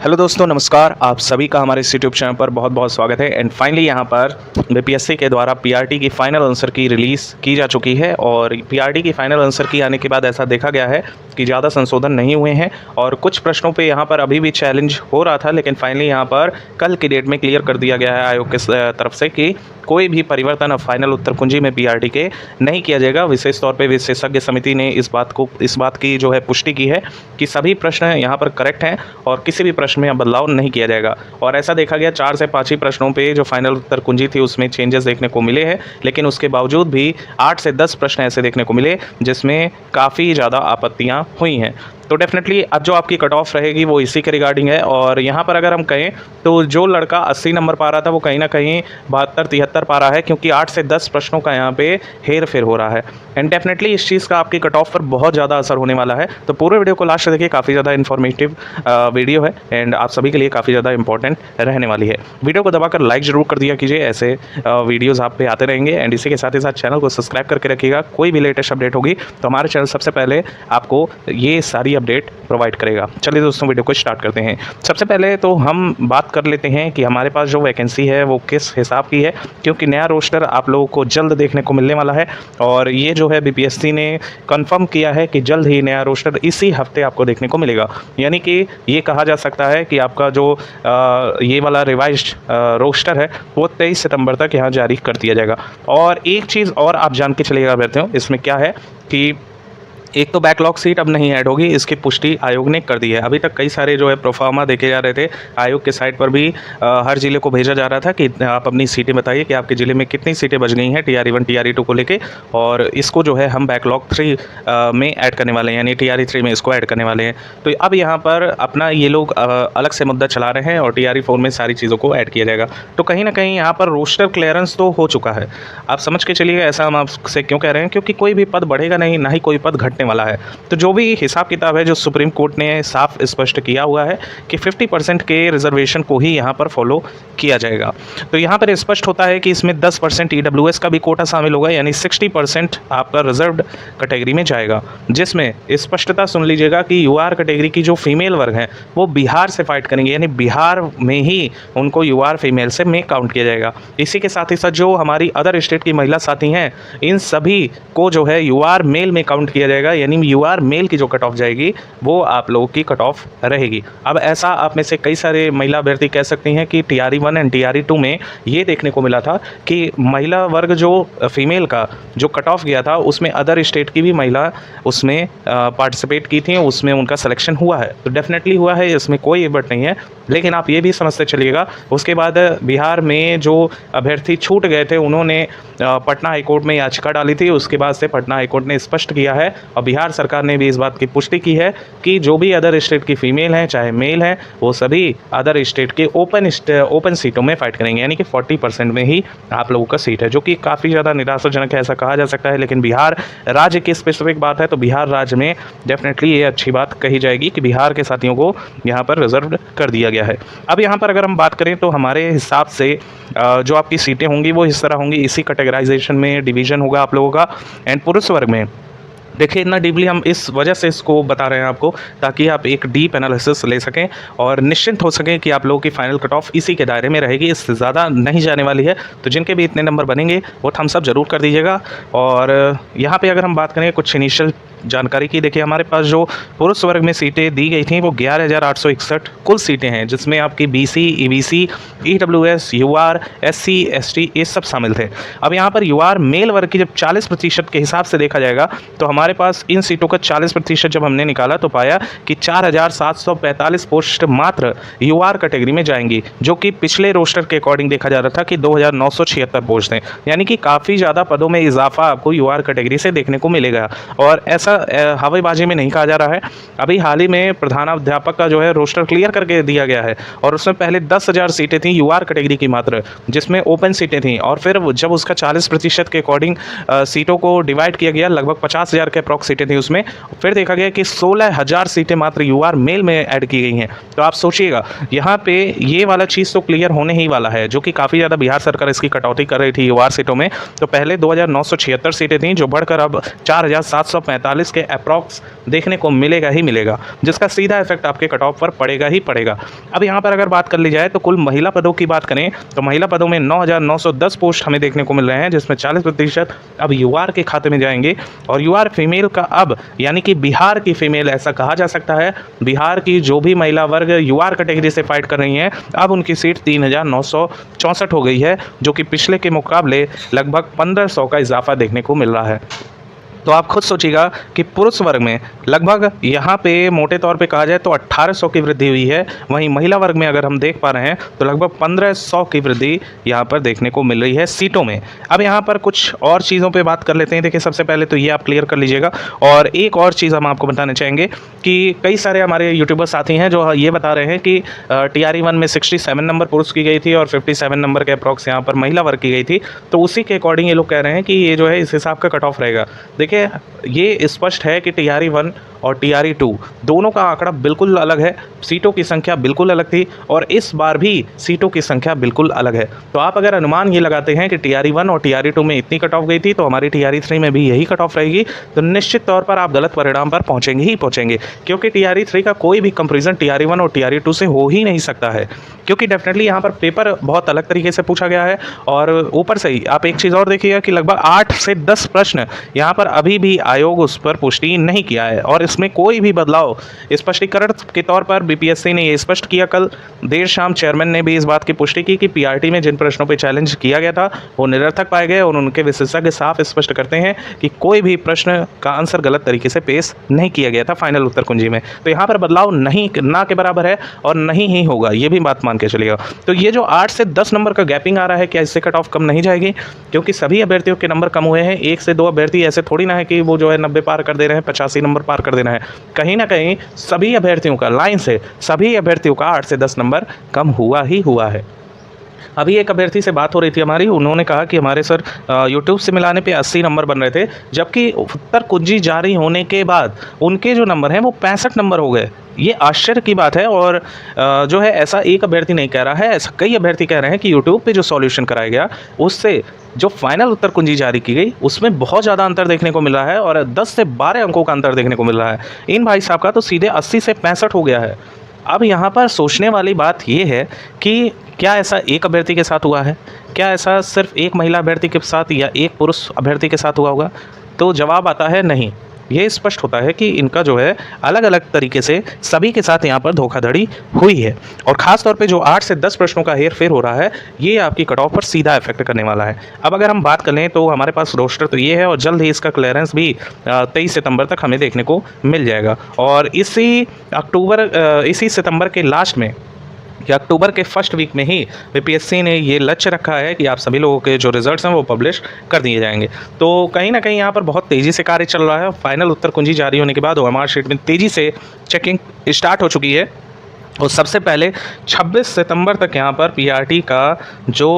Hello दोस्तों, नमस्कार। आप सभी का हमारे इस यूट्यूब चैनल पर बहुत बहुत स्वागत है। एंड फाइनली यहाँ पर बीपीएससी के द्वारा पीआरटी की फाइनल आंसर की रिलीज़ की जा चुकी है। और पीआरटी की फाइनल आंसर की आने के बाद ऐसा देखा गया है कि ज़्यादा संशोधन नहीं हुए हैं और कुछ प्रश्नों पे यहाँ पर अभी भी चैलेंज हो रहा था, लेकिन फाइनली यहाँ पर कल की डेट में क्लियर कर दिया गया है आयोग के तरफ से कि कोई भी परिवर्तन अब फाइनल उत्तर कुंजी में पीआरटी के नहीं किया जाएगा। विशेष तौर पे विशेषज्ञ समिति ने इस बात की जो है पुष्टि की है कि सभी प्रश्न यहाँ पर करेक्ट हैं और किसी भी प्रश्न में अब बदलाव नहीं किया जाएगा। और ऐसा देखा गया 4 से 5 ही प्रश्नों पे जो फाइनल उत्तर कुंजी थी उसमें चेंजेस देखने को मिले हैं, लेकिन उसके बावजूद भी 8 से 10 प्रश्न ऐसे देखने को मिले जिसमें काफ़ी ज़्यादा आपत्तियाँ हुई हैं। तो डेफिनेटली अब जो आपकी कट ऑफ रहेगी वो इसी के रिगार्डिंग है। और यहाँ पर अगर हम कहें तो जो लड़का 80 नंबर पा रहा था वो कहीं ना कहीं 72-73 पा रहा है, क्योंकि 8 से 10 प्रश्नों का यहाँ पे हेर फेर हो रहा है। एंड डेफिनेटली इस चीज़ का आपकी कट ऑफ पर बहुत ज़्यादा असर होने वाला है। तो पूरे वीडियो को लास्ट देखिए, काफ़ी ज़्यादा इन्फॉर्मेटिव वीडियो है एंड आप सभी के लिए काफ़ी ज़्यादा इंपॉर्टेंट रहने वाली है। वीडियो को दबाकर लाइक ज़रूर कर दिया कीजिए, ऐसे वीडियोज़ आप पे आते रहेंगे। एंड इसी के साथ ही साथ चैनल को सब्सक्राइब करके रखिएगा। कोई भी लेटेस्ट अपडेट होगी तो हमारे चैनल सबसे पहले आपको ये सारी अपडेट प्रोवाइड करेगा। चलिए दोस्तों, वीडियो को स्टार्ट करते हैं। सबसे पहले तो हम बात कर लेते हैं कि हमारे पास जो वैकेंसी है वो किस हिसाब की है, क्योंकि नया रोस्टर आप लोगों को जल्द देखने को मिलने वाला है। और ये जो है बीपीएससी ने कंफर्म किया है कि जल्द ही नया रोस्टर इसी हफ्ते आपको देखने को मिलेगा। यानी कि ये कहा जा सकता है कि आपका जो ये वाला रिवाइज्ड रोस्टर है वो 23 सितंबर तक यहाँ जारी कर दिया जाएगा। और एक चीज़ और आप जान के चलिएगा बैठते हो, इसमें क्या है कि एक तो बैकलॉग सीट अब नहीं ऐड होगी, इसकी पुष्टि आयोग ने कर दी है। अभी तक कई सारे जो है प्रोफार्मा देखे जा रहे थे, आयोग के साइट पर भी हर ज़िले को भेजा जा रहा था कि आप अपनी सीटें बताइए कि आपके ज़िले में कितनी सीटें बच गई हैं TRE1 TRE2 को लेके, और इसको जो है हम बैकलॉग 3 में ऐड करने वाले हैं, यानी TRE3 में इसको ऐड करने वाले हैं। तो अब यहाँ पर अपना ये लोग अलग से मुद्दा चला रहे हैं और TRE4 में सारी चीज़ों को ऐड किया जाएगा। तो कहीं ना कहीं यहाँ पर रोस्टर क्लियरेंस तो हो चुका है, आप समझ के चलिए। ऐसा हम आपसे क्यों कह रहे हैं, क्योंकि कोई भी पद बढ़ेगा नहीं, ना ही कोई पद घटने वाला है। तो जो भी हिसाब किताब है, जो सुप्रीम कोर्ट ने साफ स्पष्ट किया हुआ है कि 50% के रिजर्वेशन को ही यहाँ पर फॉलो किया जाएगा। तो यहाँ पर स्पष्ट होता है कि इसमें 10% EWS का भी कोटा शामिल होगा, यानी 60% आपका रिजर्व्ड कैटेगरी में जाएगा, जिसमें स्पष्टता सुन लीजिएगा कि UR कैटेगरी की जो फीमेल वर्ग हैं वो बिहार से फाइट करेंगे, यानी बिहार में ही उनको UR फीमेल से में काउंट किया जाएगा। इसी के साथ ही साथ जो हमारी अदर स्टेट की महिला साथी हैं, इन सभी को जो है UR मेल में काउंट किया जाएगा, यानी UR मेल की जो कट ऑफ जाएगी वो आप लोगों की कट ऑफ रहेगी। अब ऐसा आप में से कई सारे महिला अभ्यर्थी कह सकती हैं कि TRE1 एंड TRE2 में ये देखने को मिला था कि महिला वर्ग जो फीमेल का जो कट ऑफ गया था उसमें अदर स्टेट की भी महिला उसमें पार्टिसिपेट की थी, उसमें उनका सिलेक्शन हुआ है। तो डेफिनेटली हुआ है, इसमें कोई एबट नहीं है। लेकिन आप ये भी समझते चलिएगा, उसके बाद बिहार में जो अभ्यर्थी छूट गए थे उन्होंने पटना हाईकोर्ट में याचिका डाली थी। उसके बाद से पटना हाईकोर्ट ने स्पष्ट किया है और बिहार सरकार ने भी इस बात की पुष्टि की है कि जो भी अदर स्टेट की फीमेल हैं चाहे मेल हैं, वो सभी अदर स्टेट के ओपन सीटों में फाइट करेंगे, यानी कि 40% में ही आप लोगों का सीट है, जो कि काफ़ी ज़्यादा निराशाजनक है, ऐसा कहा जा सकता है। लेकिन बिहार राज्य की स्पेसिफिक बात है, तो बिहार राज्य में डेफिनेटली ये अच्छी बात कही जाएगी कि बिहार के साथियों को यहाँ पर रिजर्व कर दिया गया है। अब यहाँ पर अगर हम बात करें तो हमारे हिसाब से जो आपकी सीटें होंगी वो इस तरह होंगी, इसी कैटेगराइजेशन में डिवीज़न होगा आप लोगों का। एंड पुरुष वर्ग में देखिए, इतना डीपली हम इस वजह से इसको बता रहे हैं आपको, ताकि आप एक डीप एनालिसिस ले सकें और निश्चिंत हो सकें कि आप लोगों की फाइनल कट ऑफ इसी के दायरे में रहेगी, इससे ज़्यादा नहीं जाने वाली है। तो जिनके भी इतने नंबर बनेंगे वो थम्स अप ज़रूर कर दीजिएगा। और यहाँ पे अगर हम बात करें कुछ इनिशियल जानकारी की, देखिए हमारे पास जो पुरुष वर्ग में सीटें दी गई थी वो 11,861 कुल सीटें हैं, जिसमें आपकी BC EBC EWS UR SC ST ये सब शामिल थे। अब यहाँ पर UR मेल वर्ग की जब 40% के हिसाब से देखा जाएगा तो हमारे पास इन सीटों का 40% जब हमने निकाला तो पाया कि 4,745 पोस्ट मात्र UR कैटेगरी में जाएंगी, जो कि पिछले रोस्टर के अकॉर्डिंग देखा जा रहा था कि 2,976 पोस्ट हैं, यानी कि काफ़ी ज़्यादा पदों में इजाफा आपको UR कैटेगरी से देखने को मिलेगा। और ऐसा हवाईबाजी में नहीं कहा जा रहा है, अभी हाल ही में प्रधानाध्यापक का जो है रोस्टर क्लियर करके दिया गया है और उसमें पहले 10,000 सीटें थी UR कैटेगरी की मात्र, जिसमें ओपन सीटें थीं। और फिर जब उसका 40% के अकॉर्डिंग सीटों को डिवाइड किया गया, लगभग 50,000 के अप्रॉक्स सीटें थी उसमें, फिर देखा गया कि 16,000 सीटें मात्र UR मेल में ऐड की गई हैं। तो आप सोचिएगा, यहाँ पे ये वाला चीज़ तो क्लियर होने ही वाला है, जो कि काफ़ी ज़्यादा बिहार सरकार इसकी कटौती कर रही थी UR सीटों में। तो पहले 2,976 सीटें थी, जो बढ़कर अब 4,745 40 के अप्रॉक्स देखने को मिलेगा ही मिलेगा, जिसका सीधा इफेक्ट आपके कट ऑफ पर पड़ेगा ही पड़ेगा। अब यहाँ पर अगर बात कर ली जाए तो कुल महिला पदों की बात करें तो महिला पदों में 9,910 पोस्ट हमें देखने को मिल रहे हैं, जिसमें 40% अब यूआर के खाते में जाएंगे। और यूआर फीमेल का अब यानी कि बिहार की फीमेल ऐसा कहा जा सकता है, बिहार की जो भी महिला वर्ग यूआर कैटेगरी से फाइट कर रही हैं अब उनकी सीट 3,964 हो गई है, जो कि पिछले के मुकाबले लगभग 1,500 का इजाफा देखने को मिल रहा है। तो आप खुद सोचिएगा कि पुरुष वर्ग में लगभग यहाँ पे मोटे तौर पे कहा जाए तो 1800 की वृद्धि हुई है, वहीं महिला वर्ग में अगर हम देख पा रहे हैं तो लगभग 1500 की वृद्धि यहाँ पर देखने को मिल रही है सीटों में। अब यहाँ पर कुछ और चीज़ों पे बात कर लेते हैं। देखिए, सबसे पहले तो ये आप क्लियर कर लीजिएगा। और एक और चीज़ हम आपको बताना चाहेंगे कि कई सारे हमारे यूट्यूबर साथी हैं जो ये बता रहे हैं कि TRE-1 में 67 नंबर पुरुष की गई थी और 57 नंबर के अप्रॉक्स यहाँ पर महिला वर्ग की गई थी। तो उसी के अकॉर्डिंग ये लोग कह रहे हैं कि ये जो है इस हिसाब का कट ऑफ रहेगा। देखिए, ये स्पष्ट है कि TRE-1 और TRE-2 दोनों का आंकड़ा बिल्कुल अलग है, सीटों की संख्या बिल्कुल अलग थी और इस बार भी सीटों की संख्या बिल्कुल अलग है। तो आप अगर अनुमान ये लगाते हैं कि TRE-1 और TRE-2 में इतनी कट ऑफ गई थी तो हमारी TRE-3 में भी यही कट ऑफ रहेगी, तो निश्चित तौर पर आप गलत परिणाम पर पहुंचेंगे ही पहुंचेंगे, क्योंकि TRE-3 का कोई भी कंपेरिजन TRE-1 और TRE-2 से हो ही नहीं सकता है, क्योंकि डेफिनेटली यहाँ पर पेपर बहुत अलग तरीके से पूछा गया है। और ऊपर से ही आप एक चीज़ और देखिएगा कि लगभग 8 से 10 प्रश्न यहाँ पर अभी भी आयोग उस पर पुष्टि नहीं किया है और इसमें कोई भी बदलाव स्पष्टीकरण के तौर पर BPSC ने ये स्पष्ट किया। कल देर शाम चेयरमैन ने भी इस बात की पुष्टि की कि PRT में जिन प्रश्नों पर चैलेंज किया गया था वो निरर्थक पाए गए और उनके विशेषज्ञ साफ स्पष्ट करते हैं कि कोई भी प्रश्न का आंसर गलत तरीके से पेश नहीं किया गया था फाइनल उत्तर कुंजी में। तो यहाँ पर बदलाव नहीं ना के बराबर है और नहीं ही होगा, ये भी बात मान के चलिएगा। तो ये जो 8 से 10 नंबर का गैपिंग आ रहा है, क्या इससे कट ऑफ कम नहीं जाएगी? क्योंकि सभी अभ्यर्थियों के नंबर कम हुए हैं, 1 से 2 अभ्यर्थी ऐसे थोड़ी ना है कि वो जो है 90 पार कर दे रहे हैं, 85 नंबर पार कर देना है। कहीं ना कहीं सभी अभ्यर्थियों का लाइन से सभी अभ्यर्थियों का 8 से 10 नंबर कम हुआ ही हुआ है। अभी एक अभ्यर्थी से बात हो रही थी हमारी, उन्होंने कहा कि हमारे सर यूट्यूब से मिलाने पे 80 नंबर बन रहे थे, जबकि उत्तर कुंजी जारी होने के बाद उनके जो नंबर हैं वो 65 नंबर हो गए। ये आश्चर्य की बात है और जो है ऐसा एक अभ्यर्थी नहीं कह रहा है, ऐसा कई अभ्यर्थी कह रहे हैं कि यूट्यूब पे जो सॉल्यूशन कराया गया उससे जो फाइनल उत्तर कुंजी जारी की गई उसमें बहुत ज़्यादा अंतर देखने को मिल रहा है और 10 से 12 अंकों का अंतर देखने को मिल रहा है। इन भाई साहब का तो सीधे 80 से 65 हो गया है। अब यहाँ पर सोचने वाली बात ये है कि क्या ऐसा एक अभ्यर्थी के साथ हुआ है? क्या ऐसा सिर्फ एक महिला अभ्यर्थी के साथ या एक पुरुष अभ्यर्थी के साथ हुआ होगा? तो जवाब आता है नहीं। ये स्पष्ट होता है कि इनका जो है अलग अलग तरीके से सभी के साथ यहाँ पर धोखाधड़ी हुई है और ख़ास तौर पे जो 8 से 10 प्रश्नों का हेर फेर हो रहा है ये आपकी कट ऑफ पर सीधा इफेक्ट करने वाला है। अब अगर हम बात करें तो हमारे पास रोस्टर तो ये है और जल्द ही इसका क्लियरेंस भी 23 सितंबर तक हमें देखने को मिल जाएगा और इसी सितंबर के लास्ट में कि अक्टूबर के फर्स्ट वीक में ही BPSC ने ये लक्ष्य रखा है कि आप सभी लोगों के जो रिजल्ट्स हैं वो पब्लिश कर दिए जाएंगे। तो कहीं ना कहीं यहाँ पर बहुत तेज़ी से कार्य चल रहा है। फाइनल उत्तर कुंजी जारी होने के बाद OMR शीट में तेज़ी से चेकिंग स्टार्ट हो चुकी है और सबसे पहले 26 सितंबर तक यहाँ पर PRT का जो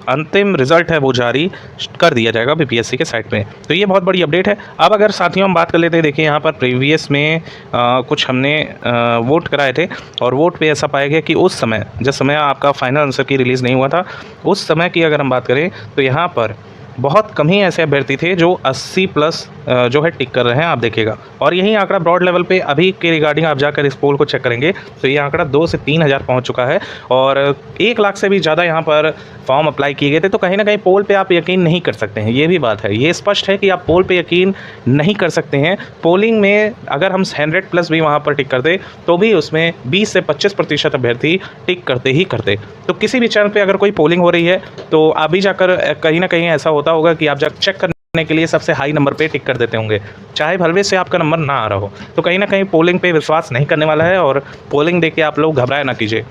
अंतिम रिज़ल्ट है वो जारी कर दिया जाएगा BPSC के साइट पे। तो ये बहुत बड़ी अपडेट है। अब अगर साथियों हम बात कर लेते हैं, देखिए यहाँ पर प्रीवियस में कुछ हमने वोट कराए थे और वोट पे ऐसा पाया गया कि उस समय जिस समय आपका फाइनल आंसर की रिलीज़ नहीं हुआ था उस समय की अगर हम बात करें तो यहाँ पर बहुत कम ही ऐसे अभ्यर्थी थे जो 80 प्लस जो है टिक कर रहे हैं, आप देखिएगा। और यही आंकड़ा ब्रॉड लेवल पे अभी के रिगार्डिंग आप जाकर इस पोल को चेक करेंगे तो ये आंकड़ा 2 से 3 हज़ार पहुँच चुका है और 1 लाख से भी ज़्यादा यहाँ पर फॉर्म अप्लाई किए गए थे। तो कहीं ना कहीं पोल पे आप यकीन नहीं कर सकते हैं, ये भी बात है। ये स्पष्ट है कि आप पोल पे यकीन नहीं कर सकते हैं। पोलिंग में अगर हम 100 प्लस भी वहाँ पर टिक करते तो भी उसमें 20 से 25% अभ्यर्थी टिक करते ही करते। तो किसी भी चरण पर अगर कोई पोलिंग हो रही है तो अभी जाकर कहीं ना कहीं ऐसा होगा कि आप जाकर चेक करने के लिए सबसे हाई नंबर पे टिक कर देते होंगे, चाहे भलवे से आपका नंबर ना आ रहा हो। तो कहीं ना कहीं पोलिंग पे विश्वास नहीं करने वाला है और पोलिंग देख के आप लोग घबराए ना कीजिए।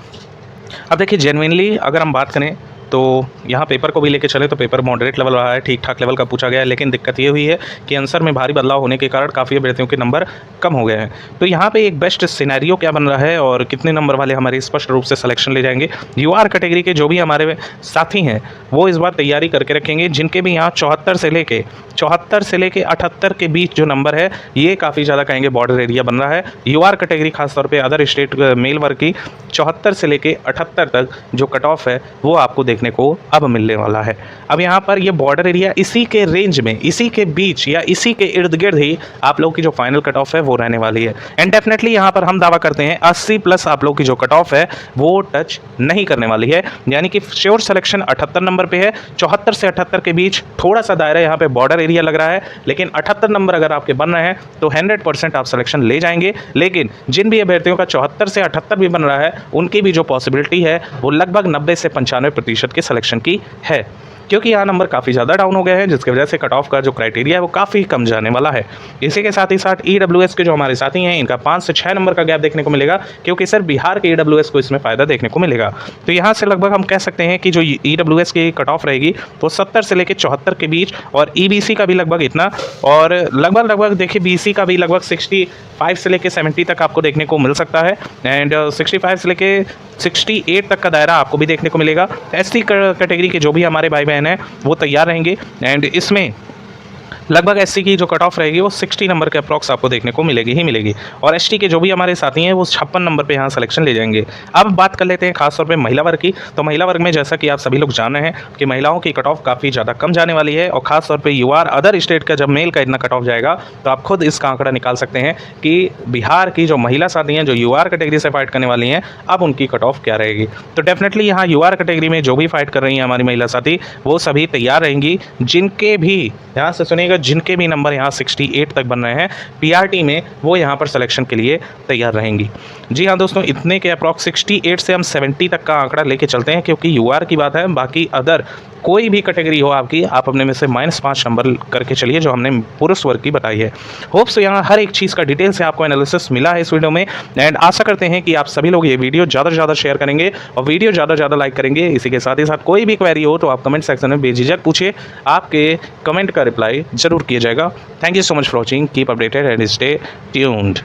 अब देखिए, जेन्युइनली अगर हम बात करें तो यहाँ पेपर को भी लेके चले तो पेपर मॉडरेट लेवल रहा है, ठीक ठाक लेवल का पूछा गया है, लेकिन दिक्कत ये हुई है कि आंसर में भारी बदलाव होने के कारण काफ़ी अभ्यर्थियों के नंबर कम हो गए हैं। तो यहाँ पे एक बेस्ट सिनेरियो क्या बन रहा है और कितने नंबर वाले हमारे स्पष्ट रूप से सिलेक्शन ले जाएंगे। यूआर कैटेगरी के जो भी हमारे साथी हैं वो इस बार तैयारी करके रखेंगे, जिनके भी यहाँ 74 से लेके 78 के बीच जो नंबर है ये काफ़ी ज़्यादा कहेंगे बॉर्डर एरिया बन रहा है। यूआर कैटेगरी खासतौर पर अदर स्टेट मेल वर्ग की 74 से लेके 78 तक जो कट ऑफ है वो आपको देखने देखने को अब मिलने वाला है। अब यहाँ पर ये बॉर्डर एरिया इसी के रेंज में, इसी के बीच या इसी के इर्द गिर्द ही आप लोग की जो फाइनल कट ऑफ है वो रहने वाली है। एंड डेफिनेटली यहाँ पर हम दावा करते हैं 80 प्लस आप लोग की जो कट ऑफ है वो टच नहीं करने वाली है, यानी कि श्योर सिलेक्शन 78 नंबर पे है। 74 से 78 के बीच थोड़ा सा दायरा यहाँ पे बॉर्डर एरिया लग रहा है, लेकिन 78 नंबर अगर आपके बन रहे हैं तो 100% आप सिलेक्शन ले जाएंगे। लेकिन जिन भी अभ्यर्थियों का 74 से 78 भी बन रहा है उनकी भी जो पॉसिबिलिटी है वो लगभग 90 से 95% के सिलेक्शन की है, क्योंकि यहाँ नंबर काफ़ी ज़्यादा डाउन हो गए हैं, जिसकी वजह से कट ऑफ का जो क्राइटेरिया है वो काफ़ी कम जाने वाला है। इसी के साथ ही साथ EWS के जो हमारे साथी हैं इनका 5 से 6 नंबर का गैप देखने को मिलेगा, क्योंकि सर बिहार के EWS को इसमें फ़ायदा देखने को मिलेगा। तो यहाँ से लगभग हम कह सकते हैं कि जो EWS की कट ऑफ रहेगी वो 70 से लेकर 74 के बीच, और EBC का भी लगभग इतना, और लगभग देखिए BC का भी लगभग 65 से लेकर 70 तक आपको देखने को मिल सकता है, एंड 65 से लेकर 68 तक का दायरा आपको भी देखने को मिलेगा। SC कैटेगरी के जो भी हमारे भाई बहन हैं वो तैयार रहेंगे, एंड इसमें लगभग SC की जो कट ऑफ रहेगी वो 60 नंबर के अप्रॉक्स आपको देखने को मिलेगी ही मिलेगी, और ST के जो भी हमारे साथी हैं वो 56 नंबर पे यहाँ सिलेक्शन ले जाएंगे। अब बात कर लेते हैं खासतौर पे महिला वर्ग की। तो महिला वर्ग में जैसा कि आप सभी लोग जान रहे हैं कि महिलाओं की कट ऑफ काफ़ी ज़्यादा कम जाने वाली है, और खासतौर पर UR अदर स्टेट का जब मेल का इतना कट ऑफ जाएगा तो आप खुद इसका आंकड़ा निकाल सकते हैं कि बिहार की जो महिला साथी हैं जो UR कैटेगरी से फाइट करने वाली हैं अब उनकी कट ऑफ क्या रहेगी। तो डेफिनेटली यहाँ UR कैटेगरी में जो भी फाइट कर रही हैं हमारी महिला साथी वो सभी तैयार रहेंगी, जिनके भी यहाँ से सुनिएगा जिनके भी नंबर यहाँ 68 तक बन रहे हैं PRT में वो यहाँ पर सिलेक्शन के लिए तैयार रहेंगी। जी हाँ दोस्तों, इतने के अप्रॉक्स 68 से हम 70 तक का आंकड़ा लेके चलते हैं, क्योंकि UR की बात है। बाकी अदर कोई भी कैटेगरी हो आपकी, आप अपने में से -5 नंबर करके चलिए जो हमने पुरुष वर्ग की बताई है। होप्स यहाँ हर एक चीज़ का डिटेल से आपको एनालिसिस मिला है इस वीडियो में, एंड आशा करते हैं कि आप सभी लोग ये वीडियो ज़्यादा से ज़्यादा शेयर करेंगे और वीडियो ज़्यादा से ज़्यादा लाइक करेंगे। इसी के साथ ही साथ कोई भी क्वेरी हो तो आप कमेंट सेक्शन में बेझिझक पूछिए, आपके कमेंट का रिप्लाई जरूर किया जाएगा। Thank you so much for watching, keep updated and stay tuned.